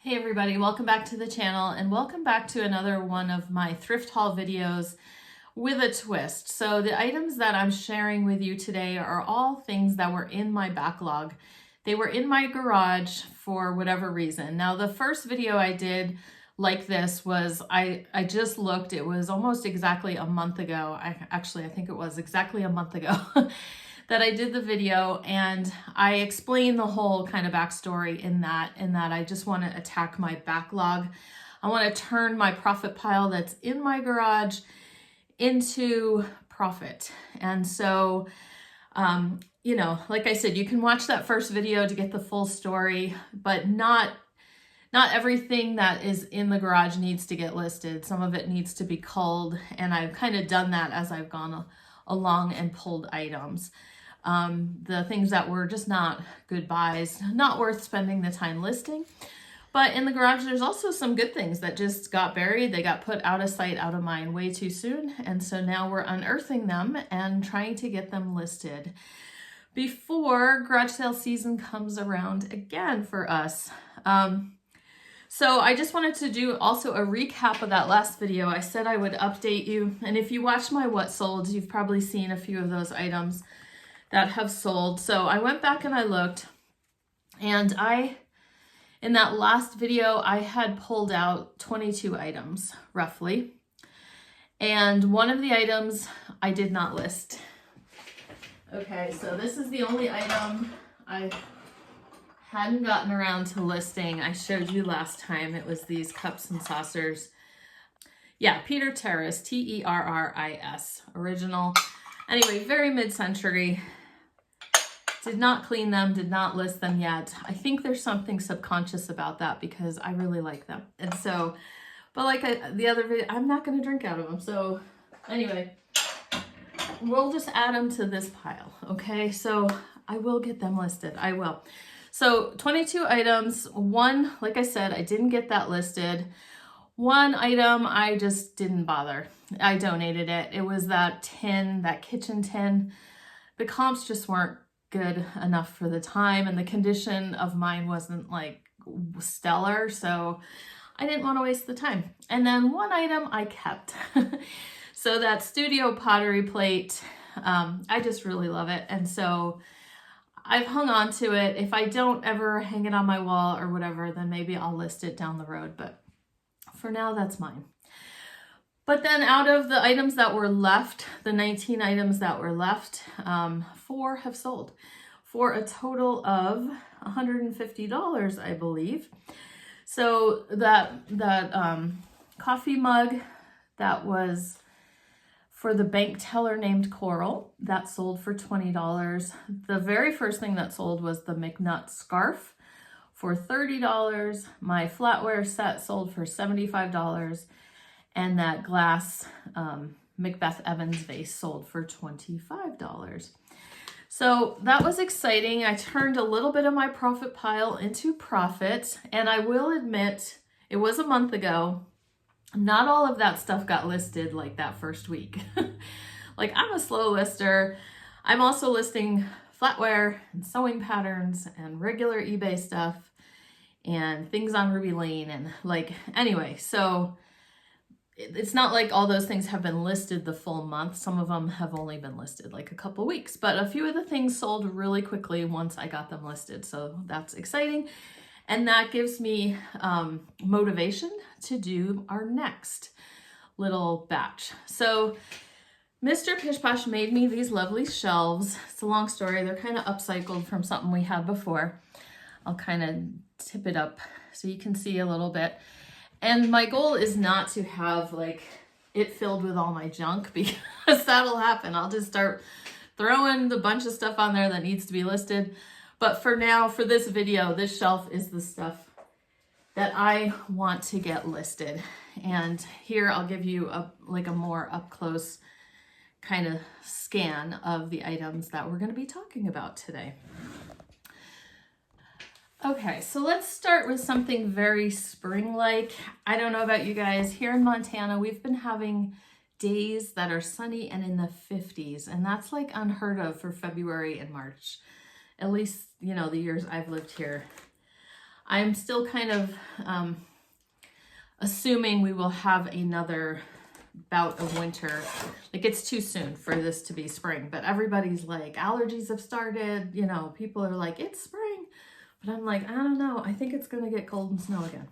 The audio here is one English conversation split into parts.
Hey everybody, welcome back to the channel and welcome back to another one of my thrift haul videos with a twist. So the items that I'm sharing with you today are all things that were in my backlog. They were in my garage for whatever reason. Now the first video I did like this was, I just looked, it was almost exactly a month ago. I think it was exactly a month ago. that I did the video, and I explained the whole kind of backstory in that I just want to attack my backlog. I want to turn my profit pile that's in my garage into profit. And so, you know, like I said, you can watch that first video to get the full story, but not everything that is in the garage needs to get listed. Some of it needs to be culled, and I've kind of done that as I've gone along and pulled items. The things that were just not good buys, not worth spending the time listing. But in the garage, there's also some good things that just got buried. They got put out of sight, out of mind way too soon. And so now we're unearthing them and trying to get them listed before garage sale season comes around again for us. So I just wanted to do also a recap of that last video. I said I would update you. And if you watched my what sold, you've probably seen a few of those items that have sold. So I went back and I looked, and in that last video, I had pulled out 22 items roughly. And one of the items I did not list. Okay, so this is the only item I hadn't gotten around to listing. I showed you last time. It was these cups and saucers. Yeah, Peter Terris, Terris, original. Anyway, very mid-century. Did not clean them, did not list them yet. I think there's something subconscious about that because I really like them. And so, but like the other video, I'm not going to drink out of them. So anyway, we'll just add them to this pile. Okay, so I will get them listed. I will. So 22 items. One, like I said, I didn't get that listed. One item, I just didn't bother. I donated it. It was that tin, that kitchen tin. The comps just weren't good enough for the time, and the condition of mine wasn't like stellar, so I didn't want to waste the time. And then one item I kept. So that studio pottery plate, I just really love it, and so I've hung on to it. If I don't ever hang it on my wall or whatever, then maybe I'll list it down the road, but for now that's mine. But then out of the items that were left, the 19 items that were left, 4 have sold for a total of $150, I believe. So that coffee mug that was for the bank teller named Coral, that sold for $20. The very first thing that sold was the McNutt scarf for $30. My flatware set sold for $75. And that glass Macbeth Evans vase sold for $25. So that was exciting. I turned a little bit of my profit pile into profit. And I will admit, it was a month ago. Not all of that stuff got listed like that first week. Like, I'm a slow lister. I'm also listing flatware and sewing patterns and regular eBay stuff and things on Ruby Lane and like, anyway, so it's not like all those things have been listed the full month. Some of them have only been listed like a couple weeks, but a few of the things sold really quickly once I got them listed. So that's exciting. And that gives me motivation to do our next little batch. So Mr. Pish Posh made me these lovely shelves. It's a long story. They're kind of upcycled from something we had before. I'll kind of tip it up so you can see a little bit. And my goal is not to have like it filled with all my junk, because that'll happen. I'll just start throwing the bunch of stuff on there that needs to be listed. But for now, for this video, this shelf is the stuff that I want to get listed. And here I'll give you a more up close kind of scan of the items that we're going to be talking about today. Okay, so let's start with something very spring-like. I don't know about you guys. Here in Montana, we've been having days that are sunny and in the 50s, and that's like unheard of for February and March. At least, you know, the years I've lived here. I'm still kind of assuming we will have another bout of winter. Like, it's too soon for this to be spring, but everybody's like, allergies have started, you know, people are like, it's spring. But I'm like, I don't know. I think it's going to get cold and snow again,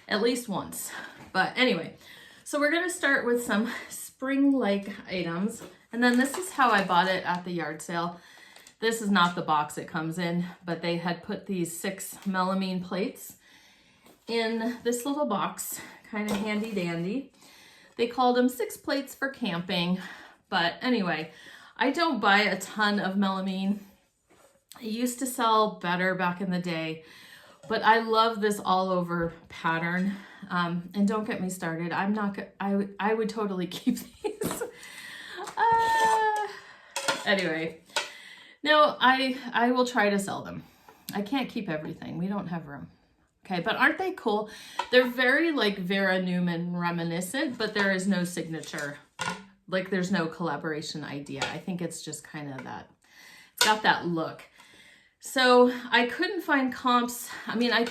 at least once. But anyway, so we're going to start with some spring-like items. And then this is how I bought it at the yard sale. This is not the box it comes in, but they had put these 6 melamine plates in this little box, kind of handy dandy. They called them 6 plates for camping. But anyway, I don't buy a ton of melamine. It used to sell better back in the day, but I love this all over pattern. And don't get me started. I would totally keep these. Anyway, no, I will try to sell them. I can't keep everything. We don't have room. Okay, but aren't they cool? They're very like Vera Newman reminiscent, but there is no signature. Like, there's no collaboration idea. I think it's just kind of that. It's got that look. So I couldn't find comps. I mean, I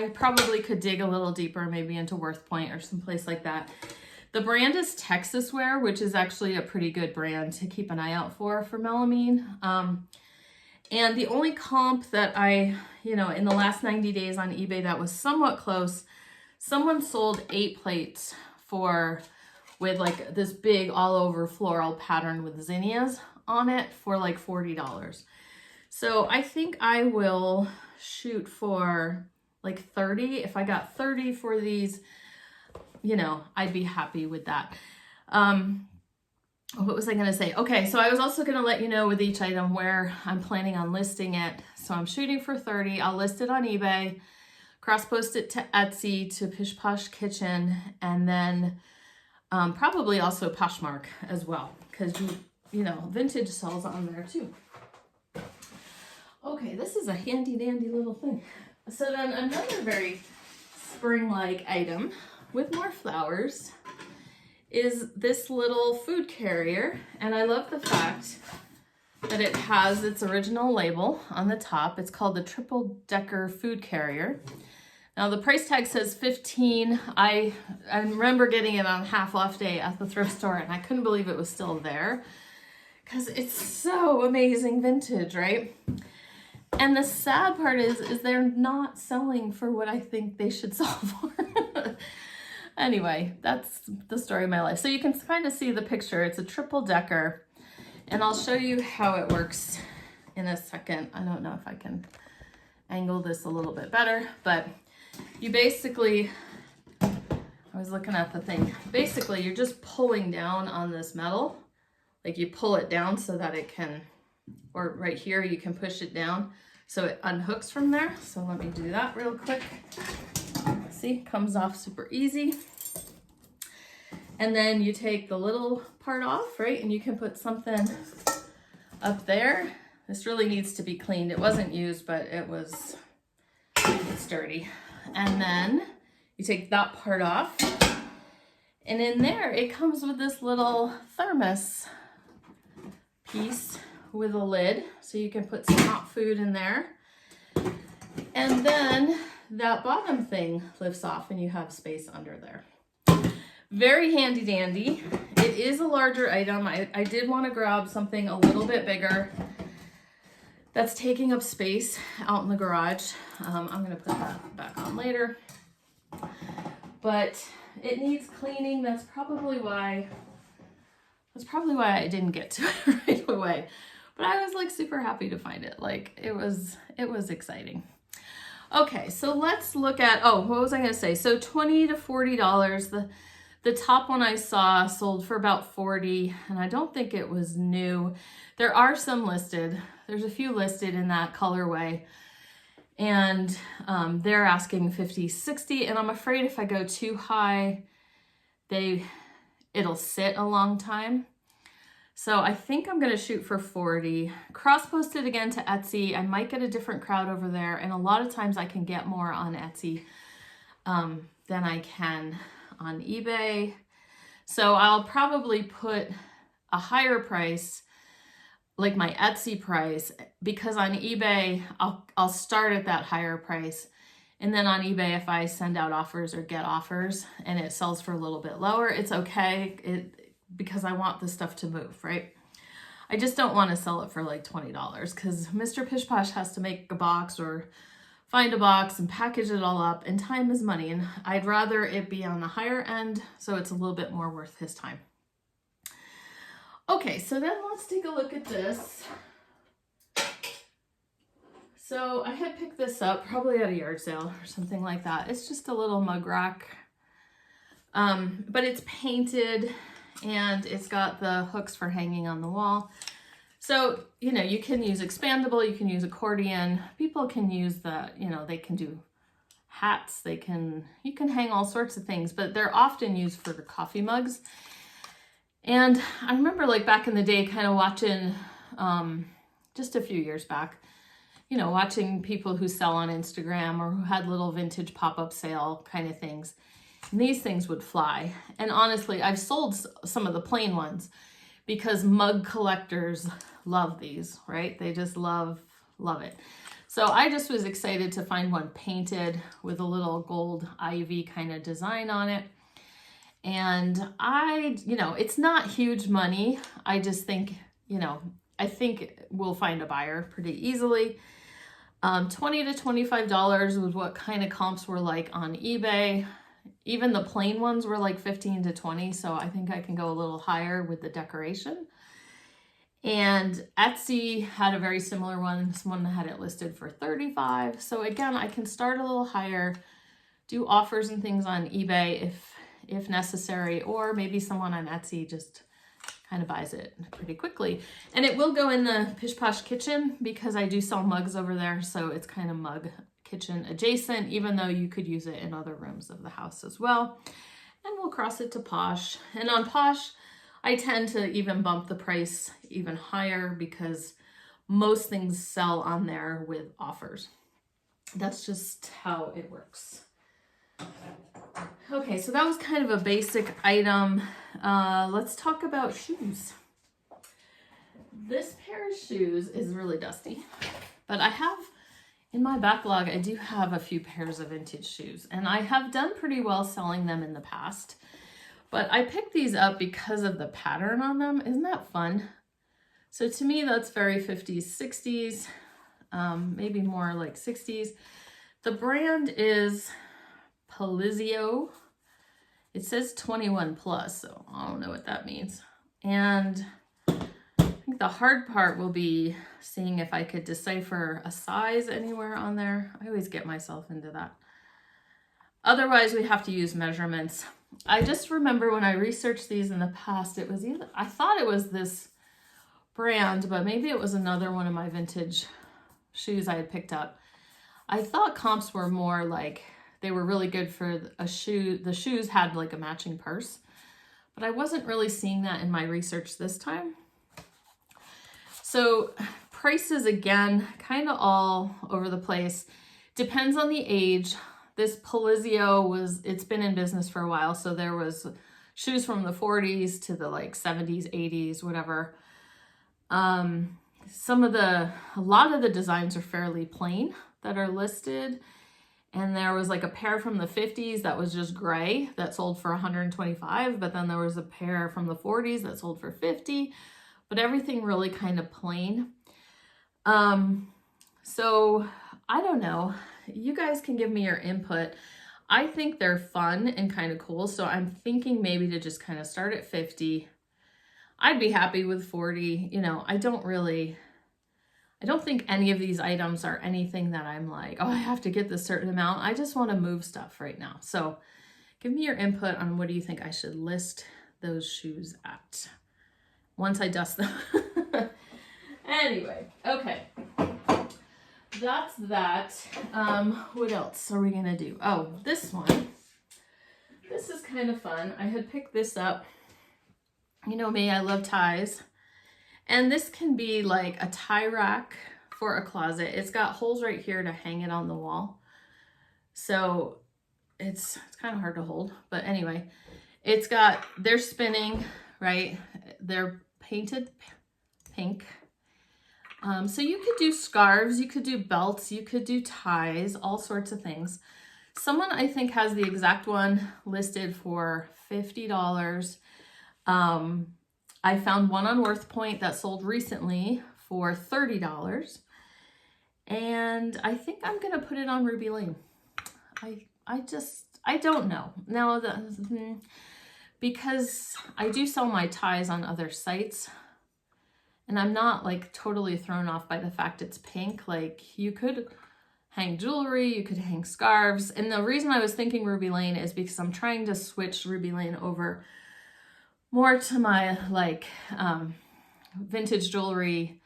probably could dig a little deeper, maybe into Worth Point or someplace like that. The brand is Texas Wear, which is actually a pretty good brand to keep an eye out for melamine. And the only comp that in the last 90 days on eBay that was somewhat close, someone sold 8 plates with like this big all over floral pattern with zinnias on it for like $40. So I think I will shoot for like 30. If I got 30 for these, I'd be happy with that. What was I going to say? Okay, so I was also going to let you know with each item where I'm planning on listing it. So I'm shooting for 30. I'll list it on eBay, cross-post it to Etsy, to Pish Posh Kitchen, and then probably also Poshmark as well, because, vintage sells on there too. Okay, this is a handy dandy little thing. So then another very spring-like item with more flowers is this little food carrier. And I love the fact that it has its original label on the top. It's called the Triple Decker Food Carrier. Now the price tag says $15. I remember getting it on half off day at the thrift store, and I couldn't believe it was still there because it's so amazing vintage, right? And the sad part is they're not selling for what I think they should sell for. Anyway, that's the story of my life. So you can kind of see the picture. It's a triple decker, and I'll show you how it works in a second. I don't know if I can angle this a little bit better, but you basically, I was looking at the thing. Basically, you're just pulling down on this metal. Like, you pull it down so that it can, or right here, you can push it down so it unhooks from there. So let me do that real quick. See, comes off super easy. And then you take the little part off, right? And you can put something up there. This really needs to be cleaned. It wasn't used, but it's dirty. And then you take that part off. And in there, it comes with this little thermos piece with a lid. So you can put some hot food in there. And then that bottom thing lifts off and you have space under there. Very handy dandy. It is a larger item. I did want to grab something a little bit bigger that's taking up space out in the garage. I'm going to put that back on later. But it needs cleaning. That's probably why I didn't get to it right away. But I was like super happy to find it. Like, it was exciting. Okay, so let's look at, what was I going to say? So $20 to $40. The top one I saw sold for about $40, and I don't think it was new. There are some listed. There's a few listed in that colorway, and they're asking $50, $60, and I'm afraid if I go too high, it'll sit a long time. So I think I'm going to shoot for $40. Cross-post it again to Etsy. I might get a different crowd over there. And a lot of times I can get more on Etsy than I can on eBay. So I'll probably put a higher price, like my Etsy price, because on eBay, I'll start at that higher price. And then on eBay, if I send out offers or get offers and it sells for a little bit lower, it's okay because I want the stuff to move, right? I just don't want to sell it for like $20 because Mr. Pish Posh has to make a box or find a box and package it all up, and time is money. And I'd rather it be on the higher end so it's a little bit more worth his time. Okay, so then let's take a look at this. So I had picked this up probably at a yard sale or something like that. It's just a little mug rack, but it's painted and it's got the hooks for hanging on the wall. So, you know, you can use expandable, you can use accordion. People can use the, you know, they can do hats, you can hang all sorts of things, but they're often used for coffee mugs. And I remember like back in the day kind of watching, just a few years back, you know, watching people who sell on Instagram or who had little vintage pop-up sale kind of things. And these things would fly. And honestly, I've sold some of the plain ones because mug collectors love these, right? They just love it. So I just was excited to find one painted with a little gold ivy kind of design on it. And you know, it's not huge money. I just think, you know, I think we'll find a buyer pretty easily. $20 to $25 was what kind of comps were like on eBay. Even the plain ones were like 15 to 20. So I think I can go a little higher with the decoration. And Etsy had a very similar one. Someone had it listed for 35. So again, I can start a little higher, do offers and things on eBay if necessary, or maybe someone on Etsy just kind of buys it pretty quickly. And it will go in the Pish Posh kitchen because I do sell mugs over there. So it's kind of mug kitchen adjacent, even though you could use it in other rooms of the house as well. And we'll cross it to Posh. And on Posh, I tend to even bump the price even higher because most things sell on there with offers. That's just how it works. Okay, so that was kind of a basic item. Let's talk about shoes. This pair of shoes is really dusty, but I have in my backlog, I do have a few pairs of vintage shoes, and I have done pretty well selling them in the past. But I picked these up because of the pattern on them. Isn't that fun? So to me, that's very 50s, 60s, maybe more like 60s. The brand is Polizio. It says 21 plus, so I don't know what that means. And I think the hard part will be seeing if I could decipher a size anywhere on there. I always get myself into that. Otherwise, we have to use measurements. I just remember when I researched these in the past, it was either, I thought it was this brand, but maybe it was another one of my vintage shoes I had picked up. I thought comps were more like, they were really good for a shoe. The shoes had like a matching purse, but I wasn't really seeing that in my research this time. So prices, again, kind of all over the place. Depends on the age. This Polizio it's been in business for a while. So there was shoes from the 40s to the like 70s, 80s, whatever. A lot of the designs are fairly plain that are listed. And there was like a pair from the 50s that was just gray that sold for 125, but then there was a pair from the 40s that sold for 50, but everything really kind of plain. So I don't know. You guys can give me your input. I think they're fun and kind of cool. So I'm thinking maybe to just kind of start at 50. I'd be happy with 40. You know, I don't think any of these items are anything that I'm like, oh, I have to get this certain amount. I just want to move stuff right now. So give me your input on what do you think I should list those shoes at once I dust them. Anyway, okay. That's that. What else are we going to do? Oh, this one. This is kind of fun. I had picked this up. You know me, I love ties. And this can be like a tie rack for a closet. It's got holes right here to hang it on the wall. So it's kind of hard to hold. But anyway, they're spinning, right? They're painted pink. So you could do scarves, you could do belts, you could do ties, all sorts of things. Someone I think has the exact one listed for $50. I found one on Worth Point that sold recently for $30. And I think I'm gonna put it on Ruby Lane. I don't know. Now, because I do sell my ties on other sites, and I'm not like totally thrown off by the fact it's pink. Like, you could hang jewelry, you could hang scarves. And the reason I was thinking Ruby Lane is because I'm trying to switch Ruby Lane over more to my like vintage jewelry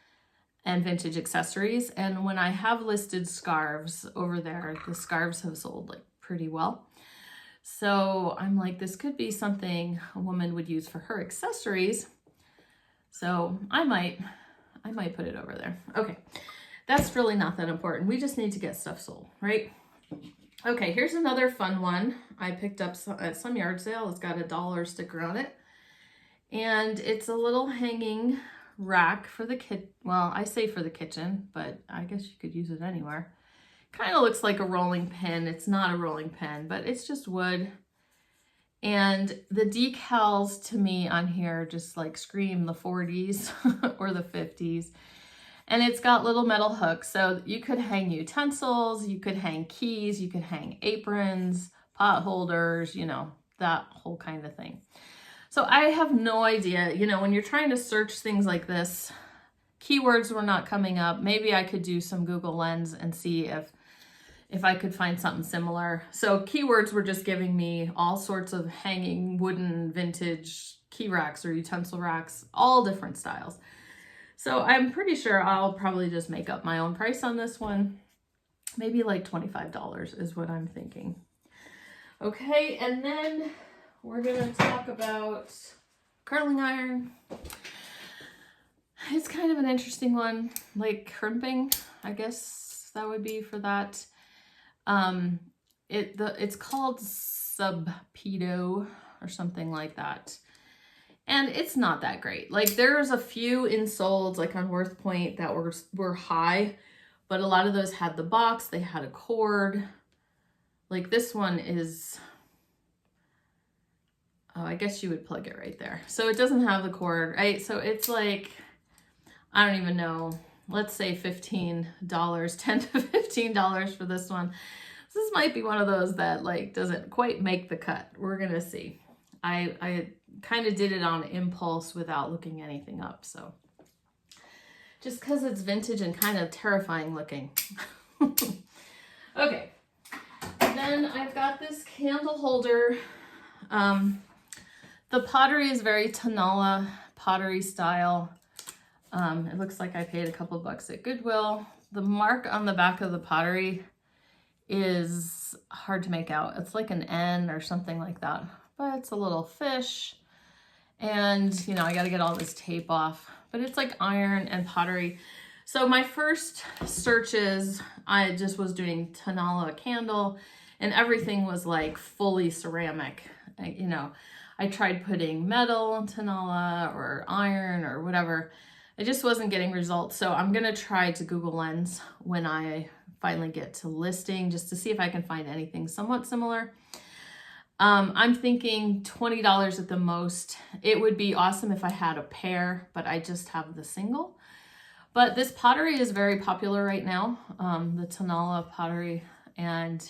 and vintage accessories. And when I have listed scarves over there, the scarves have sold like pretty well. So I'm like, this could be something a woman would use for her accessories. So I might put it over there. Okay, that's really not that important. We just need to get stuff sold, right? Okay, here's another fun one I picked up at some yard sale. It's got a $1 sticker on it. And it's a little hanging rack for the well, I say for the kitchen, but I guess you could use it anywhere. Kind of looks like a rolling pin. It's not a rolling pin, but it's just wood. And the decals to me on here just like scream the 40s or the 50s. And it's got little metal hooks. So you could hang utensils, you could hang keys, you could hang aprons, pot holders, you know, that whole kind of thing. So I have no idea, you know, when you're trying to search things like this, keywords were not coming up. Maybe I could do some Google Lens and see if I could find something similar. So keywords were just giving me all sorts of hanging wooden vintage key racks or utensil racks, all different styles. So I'm pretty sure I'll probably just make up my own price on this one. Maybe like $25 is what I'm thinking. Okay, and then we're gonna talk about curling iron. It's kind of an interesting one, like crimping, I guess that would be for that. It's called Subpedo or something like that. And it's not that great. Like, there's a few insoles like on Worth Point that were high, but a lot of those had the box, they had a cord. Like this one is, oh, I guess you would plug it right there. So it doesn't have the cord, right? So it's like, I don't even know, let's say $15, $10 to $15 for this one. This might be one of those that like doesn't quite make the cut. We're gonna see. I kind of did it on impulse without looking anything up. So just because it's vintage and kind of terrifying looking. Okay, then I've got this candle holder. The pottery is very Tanala pottery style. It looks like I paid a couple bucks at Goodwill. The mark on the back of the pottery is hard to make out. It's like an N or something like that, but it's a little fish. And, you know, I got to get all this tape off, but it's like iron and pottery. So my first searches, I just was doing Tanala candle and everything was like fully ceramic. You know, I tried putting metal in Tanala or iron or whatever. I just wasn't getting results. So I'm going to try to Google Lens when I finally get to listing just to see if I can find anything somewhat similar. I'm thinking $20 at the most. It would be awesome if I had a pair, but I just have the single. But this pottery is very popular right now, the Tanala pottery, and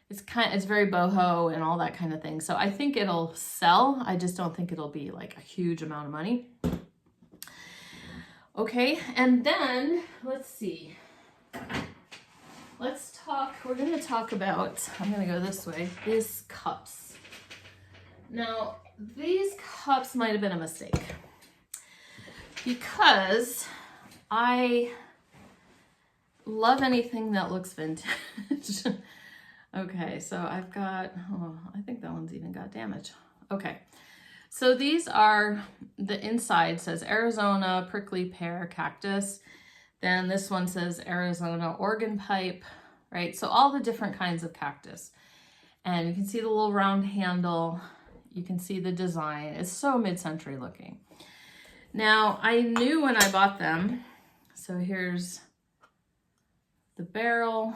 it's very boho and all that kind of thing. So I think it'll sell. I just don't think it'll be like a huge amount of money. Okay, and then let's see. We're going to talk about, I'm going to go this way, these cups. Now, these cups might have been a mistake because I love anything that looks vintage. Okay, so I've got, oh, I think that one's even got damage. Okay, so these are, the inside says Arizona prickly pear cactus. Then this one says Arizona organ pipe, right? So all the different kinds of cactus. And you can see the little round handle. You can see the design. It's so mid-century looking. Now, I knew when I bought them, So here's the barrel.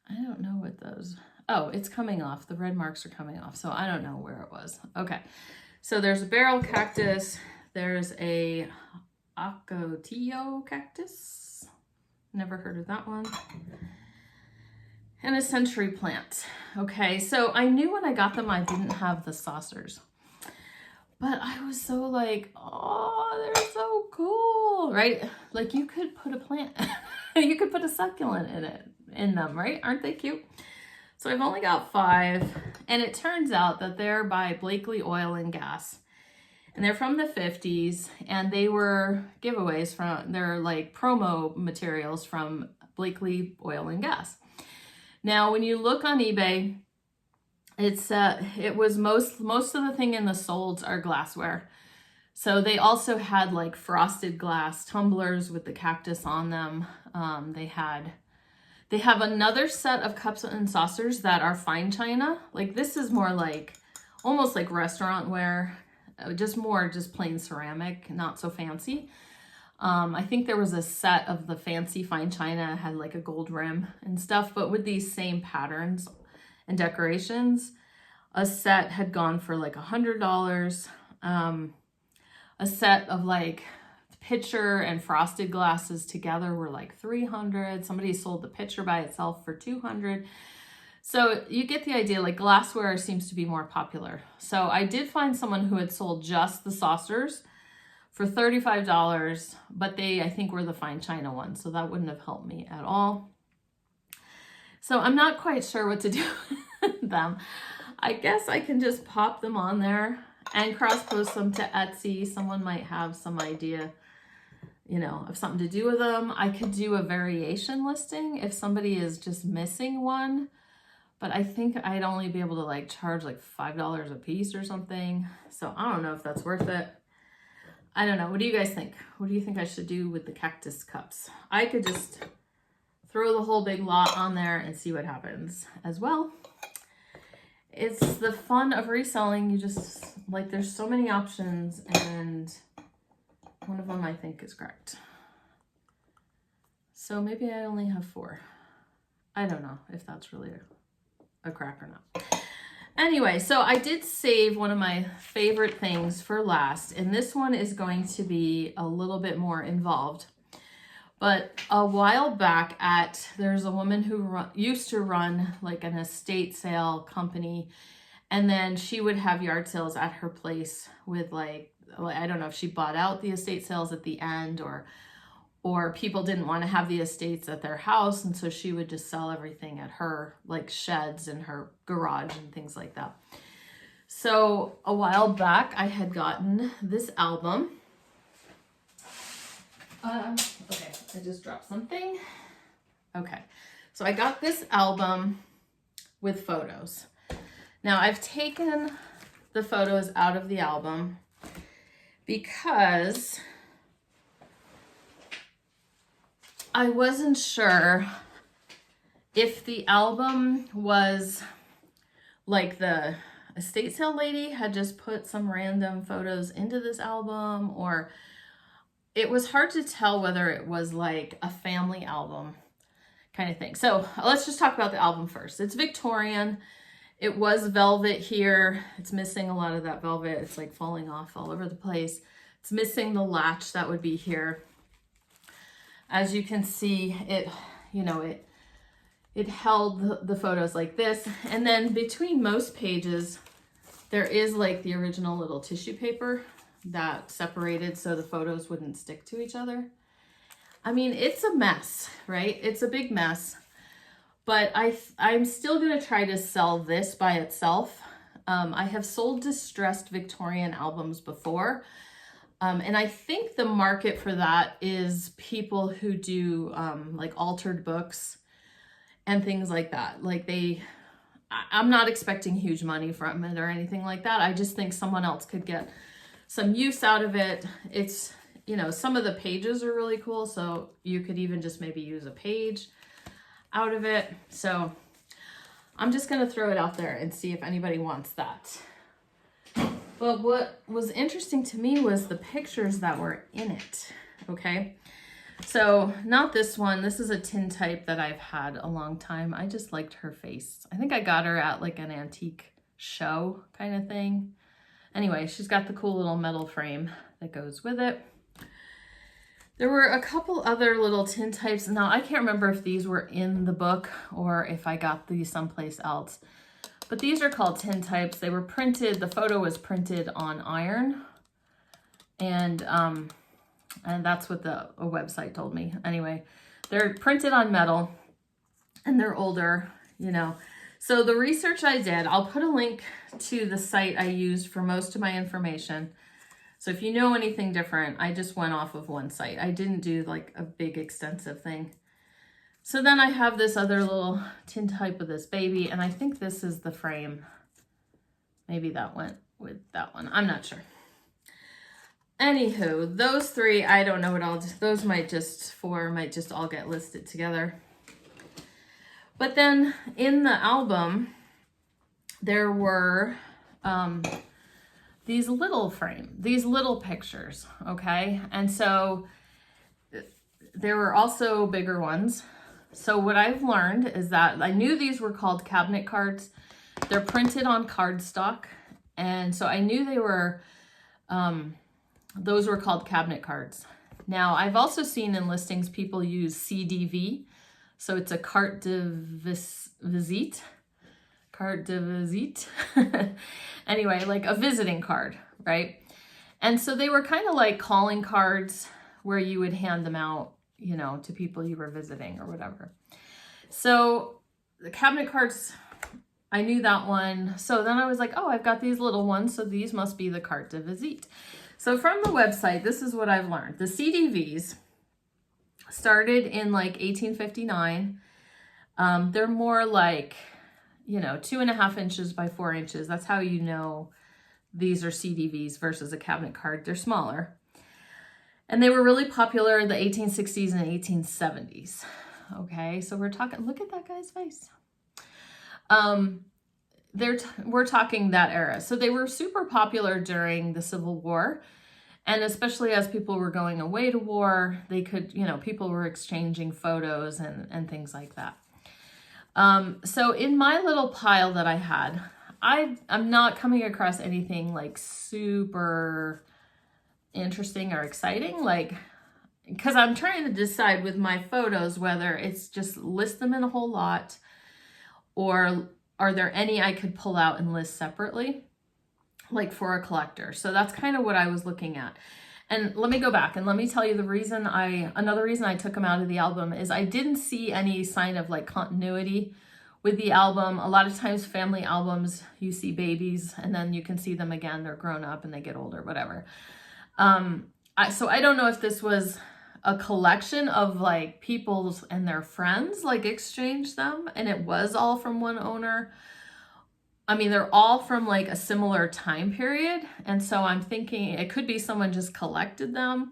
I don't know what those, oh, it's coming off. The red marks are coming off, so I don't know where it was. Okay, so there's a barrel cactus. There's a Ocotillo cactus. Never heard of that one. And a century plant. Okay, so I knew when I got them I didn't have the saucers. But I was so like, oh, they're so cool, right? Like you could put a plant, you could put a succulent in them, right? Aren't they cute? So I've only got 5, and it turns out that they're by Blakely Oil and Gas. And they're from the 50s, and they were giveaways from, they're like promo materials from Blakely Oil and Gas. Now, when you look on eBay, it's it was most of the thing in the solds are glassware. So they also had like frosted glass tumblers with the cactus on them. They have another set of cups and saucers that are fine china. Like this is more like almost like restaurant ware, just plain ceramic, not so fancy. I think there was a set of the fancy fine china, had like a gold rim and stuff, but with these same patterns and decorations. A set had gone for like $100. A set of like pitcher and frosted glasses together were like $300. Somebody sold the pitcher by itself for $200. So you get the idea, like glassware seems to be more popular. So I did find someone who had sold just the saucers for $35, but they, I think, were the fine china ones. So that wouldn't have helped me at all. So I'm not quite sure what to do with them. I guess I can just pop them on there and cross-post them to Etsy. Someone might have some idea, you know, of something to do with them. I could do a variation listing if somebody is just missing one, but I think I'd only be able to like charge like $5 a piece or something. So I don't know if that's worth it. I don't know. What do you guys think? What do you think I should do with the cactus cups? I could just throw the whole big lot on there and see what happens as well. It's the fun of reselling. You just, like, there's so many options, and one of them I think is correct. So maybe I only have 4. I don't know if that's really a crack or not. Anyway, so I did save one of my favorite things for last, and this one is going to be a little bit more involved. But a while back there's a woman who used to run like an estate sale company, and then she would have yard sales at her place with like, I don't know if she bought out the estate sales at the end, or people didn't want to have the estates at their house, and so she would just sell everything at her like sheds and her garage and things like that. So a while back I had gotten this album. Okay, I just dropped something. Okay, so I got this album with photos. Now I've taken the photos out of the album because I wasn't sure if the album was like the estate sale lady had just put some random photos into this album, or it was hard to tell whether it was like a family album kind of thing. So let's just talk about the album first. It's Victorian. It was velvet here. It's missing a lot of that velvet. It's like falling off all over the place. It's missing the latch that would be here. As you can see, it, you know, it held the photos like this. And then between most pages, there is like the original little tissue paper that separated so the photos wouldn't stick to each other. I mean, it's a mess, right? It's a big mess, but I'm still gonna try to sell this by itself. I have sold distressed Victorian albums before, and I think the market for that is people who do like altered books and things like that. Like I'm not expecting huge money from it or anything like that. I just think someone else could get some use out of it. It's, you know, some of the pages are really cool, so you could even just maybe use a page out of it. So I'm just gonna throw it out there and see if anybody wants that. But what was interesting to me was the pictures that were in it. okay? So not this one. This is a tintype that I've had a long time. I just liked her face. I think I got her at like an antique show kind of thing. Anyway, she's got the cool little metal frame that goes with it. There were a couple other little tintypes. Now, I can't remember if these were in the book or if I got these someplace else. But these are called tintypes. They were printed, the photo was printed on iron. And that's what a website told me. Anyway, they're printed on metal and they're older, you know. So the research I did, I'll put a link to the site I used for most of my information. So if you know anything different, I just went off of one site. I didn't do like a big extensive thing. So then I have this other little tintype of this baby, and I think this is the frame. Maybe that went with that one. I'm not sure. Anywho, those three, I don't know what I'll do. Those might just all get listed together. But then in the album, there were these little pictures, okay? And so there were also bigger ones. So what I've learned is that I knew these were called cabinet cards. They're printed on cardstock. And so I knew they were, those were called cabinet cards. Now, I've also seen in listings people use CDV. So it's a carte de visite. Carte de visite. Anyway, like a visiting card, right? And so they were kind of like calling cards where you would hand them out, you know, to people you were visiting or whatever. So the cabinet cards, I knew that one. So then I was like, oh, I've got these little ones. So these must be the carte de visite. So from the website, this is what I've learned. The CDVs started in like 1859. They're more like, you know, 2.5 inches by 4 inches. That's how you know these are CDVs versus a cabinet card. They're smaller. And they were really popular in the 1860s and 1870s. Okay, so we're talking, look at that guy's face. We're talking that era. So they were super popular during the Civil War. And especially as people were going away to war, they could, you know, people were exchanging photos and things like that. So in my little pile that I had, I'm not coming across anything like super interesting or exciting, like, because I'm trying to decide with my photos whether it's just list them in a whole lot or are there any I could pull out and list separately, like for a collector. So that's kind of what I was looking at. And let me go back and let me tell you another reason I took them out of the album is I didn't see any sign of like continuity with the album. A lot of times family albums, you see babies and then you can see them again, they're grown up and they get older, whatever. So I don't know if this was a collection of like people's and their friends like exchanged them and it was all from one owner. I mean, they're all from like a similar time period. And so I'm thinking it could be someone just collected them.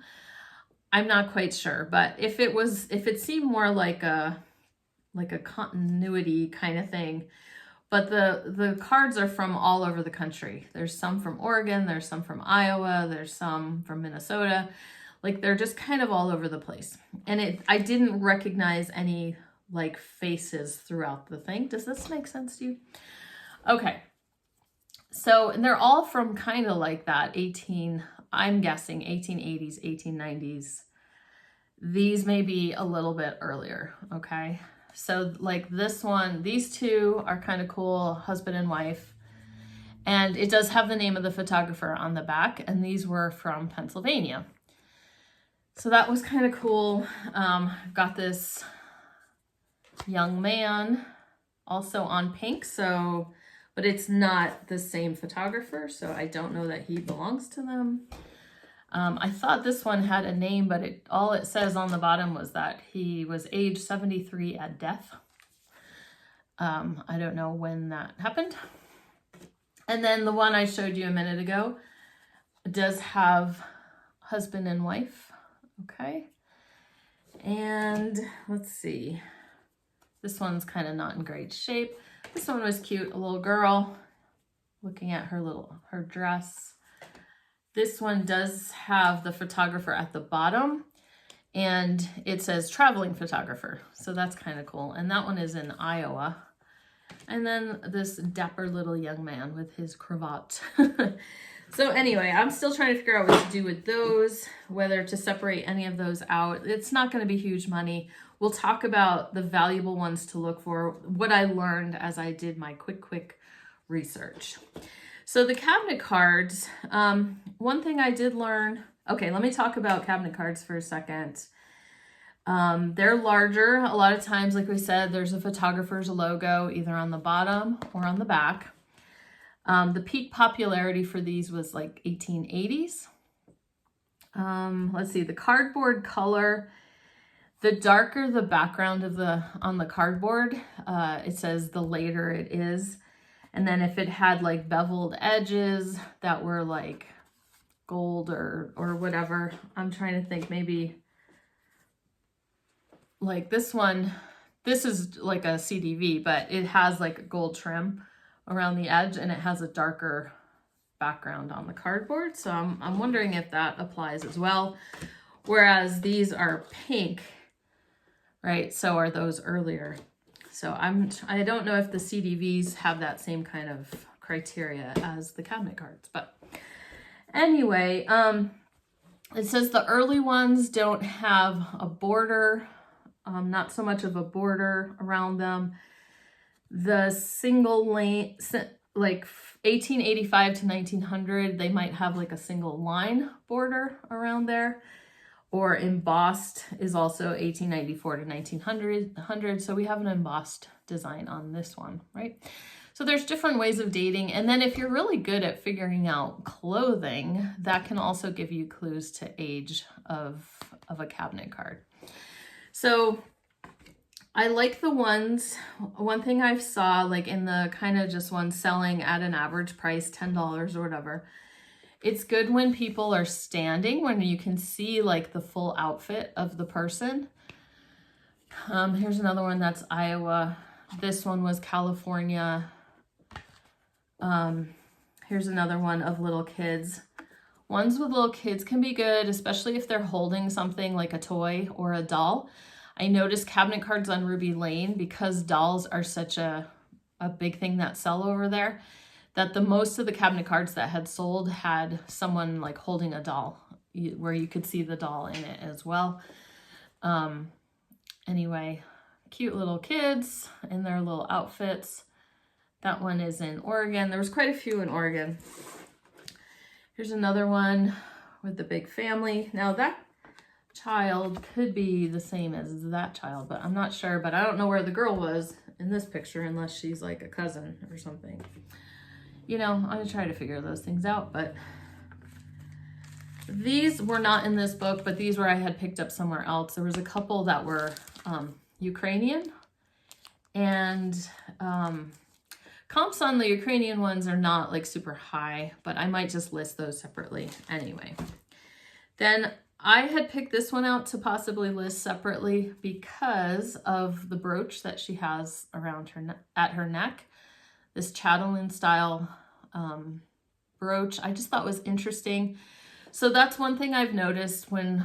I'm not quite sure, but if it seemed more like a continuity kind of thing, but the cards are from all over the country. There's some from Oregon, there's some from Iowa, there's some from Minnesota. Like they're just kind of all over the place. And I didn't recognize any like faces throughout the thing. Does this make sense to you? Okay. So, and they're all from kind of like that I'm guessing 1880s, 1890s. These may be a little bit earlier. Okay. So like this one, these two are kind of cool, husband and wife. And it does have the name of the photographer on the back. And these were from Pennsylvania. So that was kind of cool. I've got this young man also on pink. But it's not the same photographer. So I don't know that he belongs to them. I thought this one had a name, but all it says on the bottom was that he was age 73 at death. I don't know when that happened. And then the one I showed you a minute ago does have husband and wife. Okay. And let's see. This one's kind of not in great shape. This one was cute. A little girl looking at her dress. This one does have the photographer at the bottom. and it says traveling photographer. So that's kind of cool. And that one is in Iowa. And then this dapper little young man with his cravat. So anyway, I'm still trying to figure out what to do with those, whether to separate any of those out. It's not going to be huge money. We'll talk about the valuable ones to look for, what I learned as I did my quick research. So the cabinet cards, one thing I did learn, okay, let me talk about cabinet cards for a second. They're larger. A lot of times, like we said, there's a photographer's logo either on the bottom or on the back. The peak popularity for these was like 1880s. Let's see, the cardboard color, the darker the background of on the cardboard, it says the later it is. And then if it had like beveled edges that were like gold or whatever, I'm trying to think, maybe like this one, this is like a CDV, but it has like a gold trim around the edge and it has a darker background on the cardboard. So I'm wondering if that applies as well. Whereas these are pink, right? So are those earlier. So I don't know if the CDVs have that same kind of criteria as the cabinet cards, but anyway, it says the early ones don't have a border, not so much of a border around them. The single lane, like 1885 to 1900, they might have like a single line border around there. Or embossed is also 1894 to 1900. So we have an embossed design on this one, right? So there's different ways of dating. And then if you're really good at figuring out clothing, that can also give you clues to age of a cabinet card. So I like the ones, one thing I saw like in the kind of just ones selling at an average price, $10 or whatever. It's good when people are standing, when you can see like the full outfit of the person. Here's another one that's Iowa. This one was California. Here's another one of little kids. Ones with little kids can be good, especially if they're holding something like a toy or a doll. I noticed cabinet cards on Ruby Lane, because dolls are such a big thing that sell over there, that the most of the cabinet cards that had sold had someone like holding a doll where you could see the doll in it as well. Anyway, cute little kids in their little outfits. That one is in Oregon. There was quite a few in Oregon. Here's another one with the big family. Now that child could be the same as that child, but I'm not sure. But I don't know where the girl was in this picture unless she's like a cousin or something. You know, I'm gonna try to figure those things out, but these were not in this book, but these were I had picked up somewhere else. There was a couple that were Ukrainian, and comps on the Ukrainian ones are not like super high, but I might just list those separately anyway. Then I had picked this one out to possibly list separately because of the brooch that she has around her at her neck. This chatelaine style brooch, I just thought was interesting. So that's one thing I've noticed when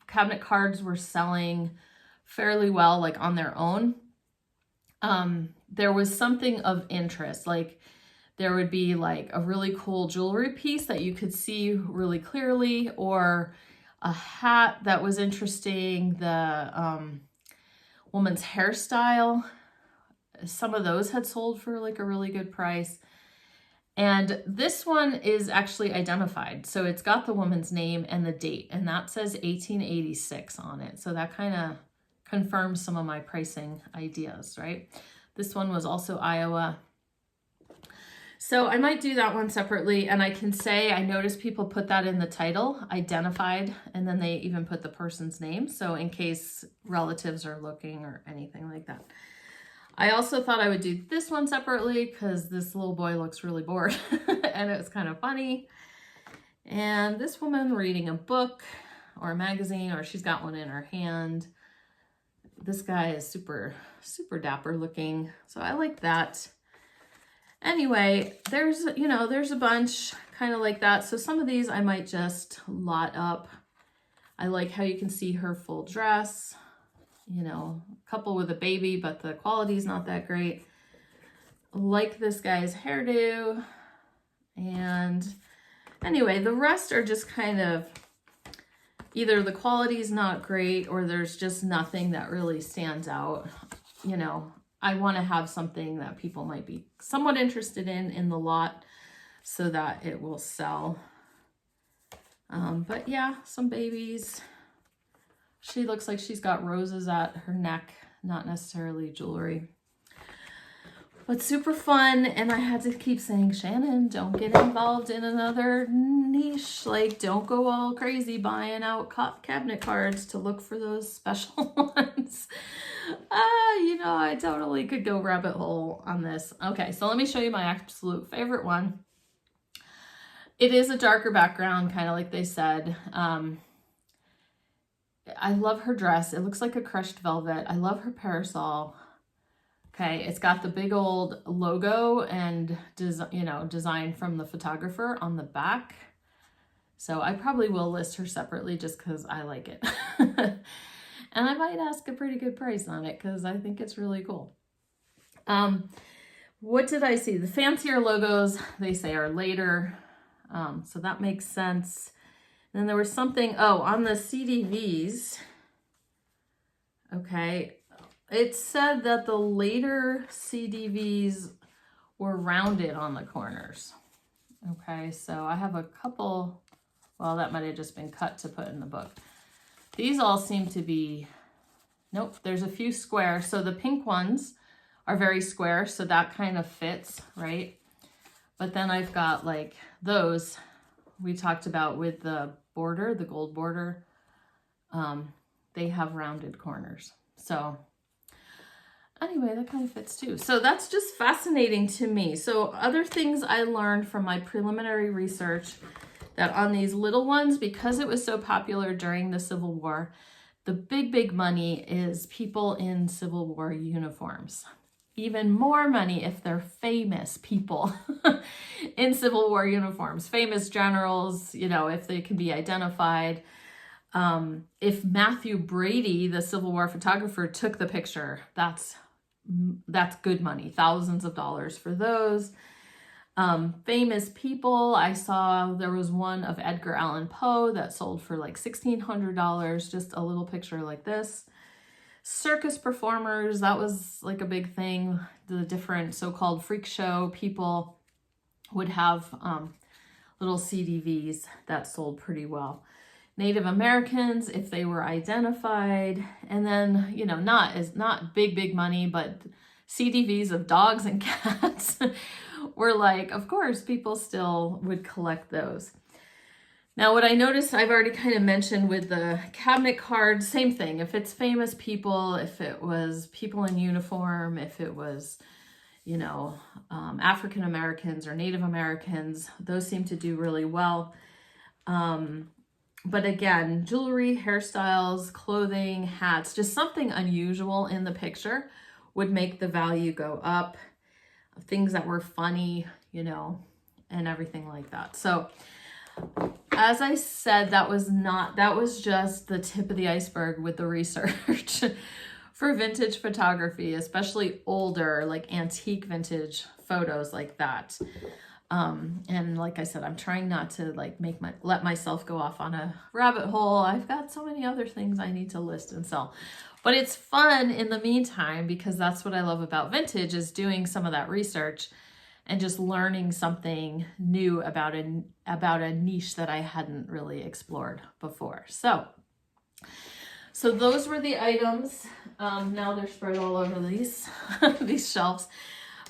cabinet cards were selling fairly well, like on their own, there was something of interest. Like there would be like a really cool jewelry piece that you could see really clearly, or a hat that was interesting, the woman's hairstyle. Some of those had sold for like a really good price. And this one is actually identified. So it's got the woman's name and the date, and that says 1886 on it. So that kind of confirms some of my pricing ideas, right? This one was also Iowa. So I might do that one separately. And I can say, I noticed people put that in the title, identified, and then they even put the person's name. So in case relatives are looking or anything like that. I also thought I would do this one separately because this little boy looks really bored and it was kind of funny. And this woman reading a book or a magazine, or she's got one in her hand. This guy is super, super dapper looking. So I like that. Anyway, there's a bunch kind of like that. So some of these I might just lot up. I like how you can see her full dress, you know, couple with a baby, but the quality is not that great. Like this guy's hairdo. And anyway, the rest are just kind of either the quality is not great or there's just nothing that really stands out. You know, I want to have something that people might be somewhat interested in the lot so that it will sell. But yeah, some babies. She looks like she's got roses at her neck, not necessarily jewelry. But super fun, and I had to keep saying, Shannon, don't get involved in another niche. Like, don't go all crazy buying out cabinet cards to look for those special ones. You know, I totally could go rabbit hole on this. Okay, so let me show you my absolute favorite one. It is a darker background, kind of like they said. I love her dress. It looks like a crushed velvet. I love her parasol. Okay, it's got the big old logo and design from the photographer on the back. So I probably will list her separately just because I like it. And I might ask a pretty good price on it because I think it's really cool. What did I see? The fancier logos, they say, are later. So that makes sense. And then there was something, on the CDVs. Okay. It said that the later CDVs were rounded on the corners. Okay, so I have a couple, well, that might have just been cut to put in the book. These all seem to be, nope, there's a few square. So the pink ones are very square, so that kind of fits, right? But then I've got like those we talked about with the border, the gold border. They have rounded corners. So anyway, that kind of fits too. So that's just fascinating to me. So other things I learned from my preliminary research, that on these little ones, because it was so popular during the Civil War, the big money is people in Civil War uniforms. Even more money if they're famous people in Civil War uniforms, famous generals, you know, if they can be identified. If Matthew Brady, the Civil War photographer, took the picture, that's good money, thousands of dollars for those. Famous people, I saw there was one of Edgar Allan Poe that sold for like $1,600, just a little picture like this. Circus performers, that was like a big thing. The different so-called freak show people would have little CDVs that sold pretty well. Native Americans, if they were identified, and then, you know, not big money, but CDVs of dogs and cats were like, of course, people still would collect those. Now, what I noticed, I've already kind of mentioned with the cabinet cards, same thing. If it's famous people, if it was people in uniform, if it was, you know, African Americans or Native Americans, those seem to do really well. But again, jewelry, hairstyles, clothing, hats, just something unusual in the picture would make the value go up. Things that were funny, you know, and everything like that. So as I said, that was just the tip of the iceberg with the research for vintage photography, especially older, like antique vintage photos like that. And like I said, I'm trying not to like let myself go off on a rabbit hole. I've got so many other things I need to list and sell, but it's fun in the meantime, because that's what I love about vintage, is doing some of that research and just learning something new about a niche that I hadn't really explored before. So those were the items. Now they're spread all over these these shelves.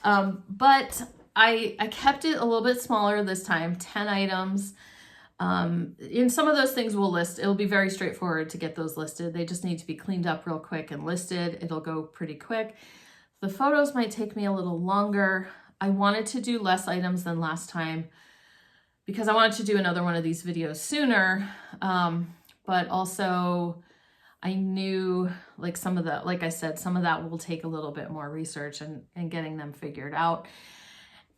But I kept it a little bit smaller this time, 10 items. In some of those things we'll list. It'll be very straightforward to get those listed. They just need to be cleaned up real quick and listed. It'll go pretty quick. The photos might take me a little longer. I wanted to do less items than last time because I wanted to do another one of these videos sooner. But also I knew like like I said, some of that will take a little bit more research and getting them figured out.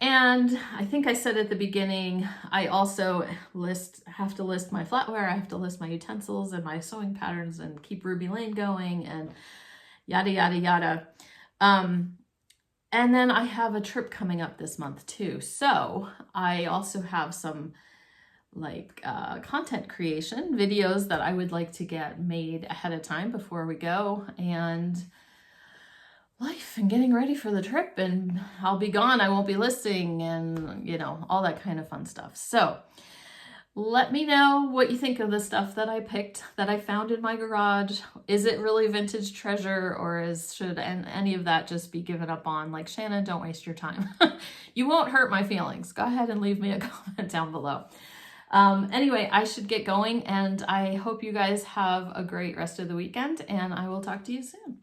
And I think I said at the beginning, I also have to list my flatware, I have to list my utensils and my sewing patterns and keep Ruby Lane going and yada, yada, yada. And then I have a trip coming up this month too. So I also have some like content creation videos that I would like to get made ahead of time before we go, and life and getting ready for the trip, and I'll be gone, I won't be listing, and you know, all that kind of fun stuff. So let me know what you think of the stuff that I picked, that I found in my garage. Is it really vintage treasure, or should any of that just be given up on? Like, Shannon, don't waste your time. You won't hurt my feelings. Go ahead and leave me a comment down below. Anyway, I should get going, and I hope you guys have a great rest of the weekend, and I will talk to you soon.